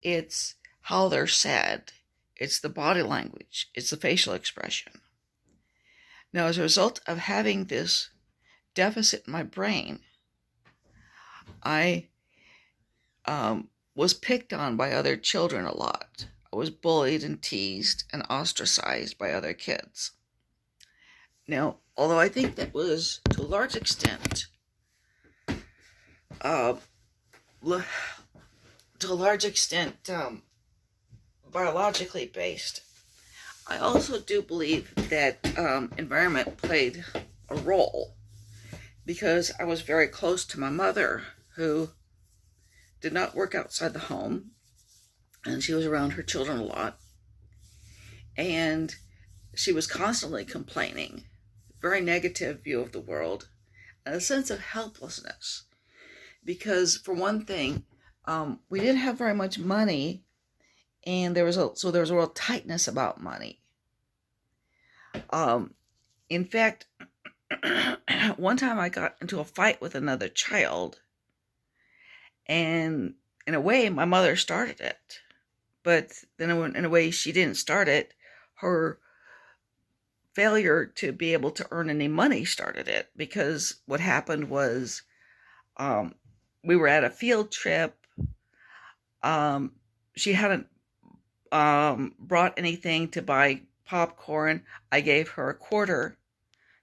It's how they're said. It's the body language. It's the facial expression. Now, as a result of having this deficit in my brain, I was picked on by other children a lot. I was bullied and teased and ostracized by other kids. Now, although I think that was to a large extent, uh, biologically based, I also do believe that environment played a role because I was very close to my mother, who did not work outside the home, and she was around her children a lot, and she was constantly complaining, very negative view of the world, and a sense of helplessness. Because for one thing, we didn't have very much money, and there was a real tightness about money. In fact, one time I got into a fight with another child, and in a way, my mother started it. But then in a way, she didn't start it. Her failure to be able to earn any money started it, because what happened was we were at a field trip. She hadn't brought anything to buy popcorn. I gave her a quarter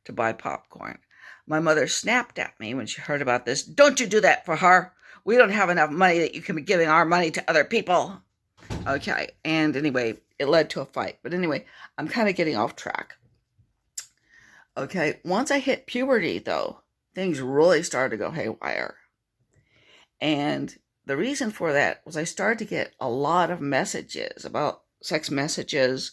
to buy popcorn. My mother snapped at me when she heard about this. "Don't you do that for her. We don't have enough money that you can be giving our money to other people." Okay, and anyway, it led to a fight. But anyway, I'm kind of getting off track. Okay, once I hit puberty, though, things really started to go haywire. And the reason for that was I started to get a lot of messages about sex messages,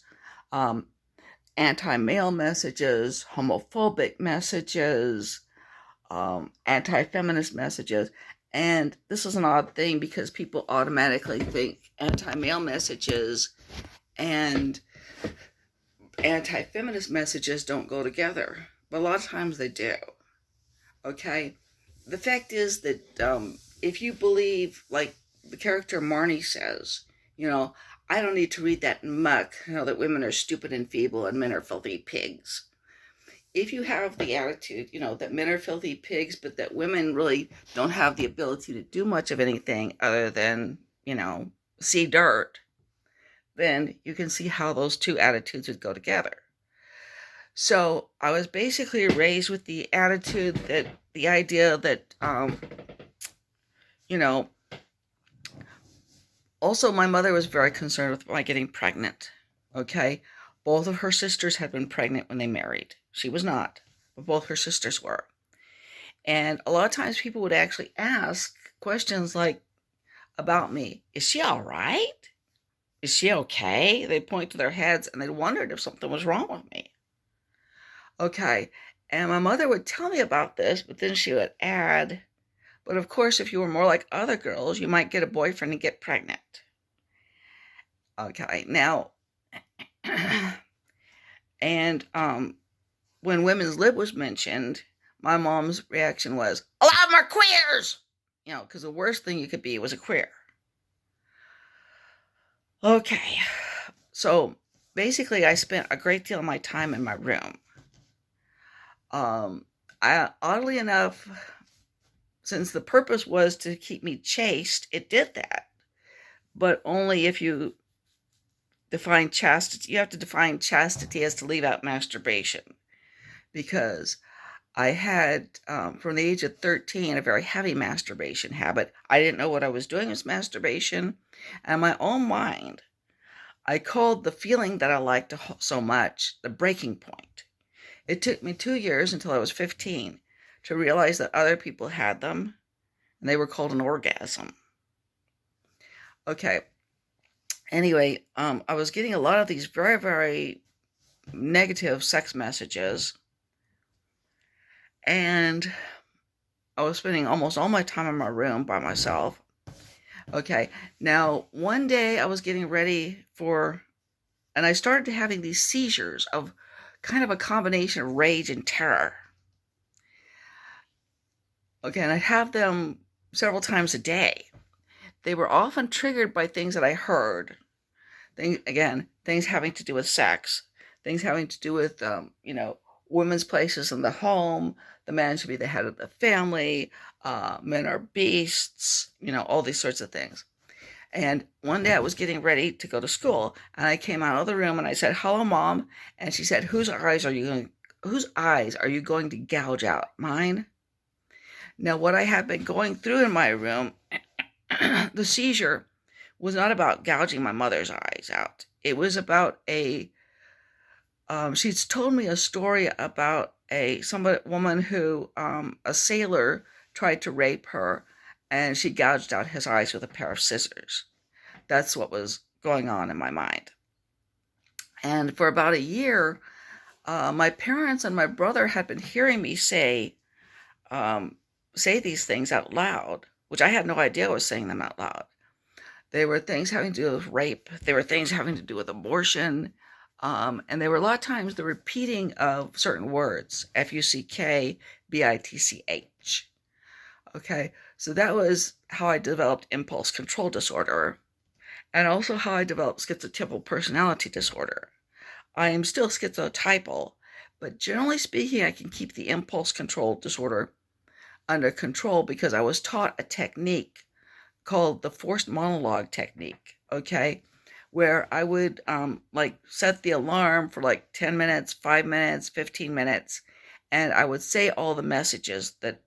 anti-male messages, homophobic messages, anti-feminist messages. And this is an odd thing because people automatically think anti-male messages and anti-feminist messages don't go together. But a lot of times they do. Okay? The fact is that if you believe, like the character Marnie says, I don't need to read that muck, that women are stupid and feeble and men are filthy pigs. If you have the attitude, that men are filthy pigs, but that women really don't have the ability to do much of anything other than, see dirt, then you can see how those two attitudes would go together. So I was basically raised with the attitude that the idea that, also my mother was very concerned with my getting pregnant. Okay. Both of her sisters had been pregnant when they married. She was not, but both her sisters were. And a lot of times people would actually ask questions like about me. Is she all right? Is she okay? They'd point to their heads and they wondered if something was wrong with me. Okay. And my mother would tell me about this, but then she would add, but of course, if you were more like other girls, you might get a boyfriend and get pregnant. Okay. Now, and when women's lib was mentioned, my mom's reaction was, "A lot of them are queers!" Because the worst thing you could be was a queer. Okay. So basically, I spent a great deal of my time in my room. Oddly enough, since the purpose was to keep me chaste, it did that. But only if you define chastity. You have to define chastity as to leave out masturbation. Because I had, from the age of 13, a very heavy masturbation habit. I didn't know what I was doing with masturbation. And in my own mind, I called the feeling that I liked so much the breaking point. It took me 2 years until I was 15 to realize that other people had them, and they were called an orgasm. Okay. Anyway, I was getting a lot of these very, very negative sex messages, and I was spending almost all my time in my room by myself. Okay. Now, one day I was getting ready and I started having these seizures of kind of a combination of rage and terror. Okay, and I'd have them several times a day. they were often triggered by things that I heard. Things having to do with sex, things having to do with, women's places in the home. The man should be the head of the family. Men are beasts. All these sorts of things. And one day I was getting ready to go to school, and I came out of the room and I said, "Hello, Mom." And she said, Whose eyes are you going to gouge out? Mine? Now, what I had been going through in my room, the seizure, was not about gouging my mother's eyes out. It was about she's told me a story about a woman who, a sailor tried to rape her, and she gouged out his eyes with a pair of scissors. That's what was going on in my mind. And for about a year, my parents and my brother had been hearing me say these things out loud, which I had no idea I was saying them out loud. They were things having to do with rape. They were things having to do with abortion. And they were a lot of times the repeating of certain words, Fuck, Bitch. Okay, so that was how I developed impulse control disorder, and also how I developed schizotypal personality disorder. I am still schizotypal, but generally speaking, I can keep the impulse control disorder under control because I was taught a technique called the forced monologue technique, okay? Where I would set the alarm for like 10 minutes, 5 minutes, 15 minutes, and I would say all the messages that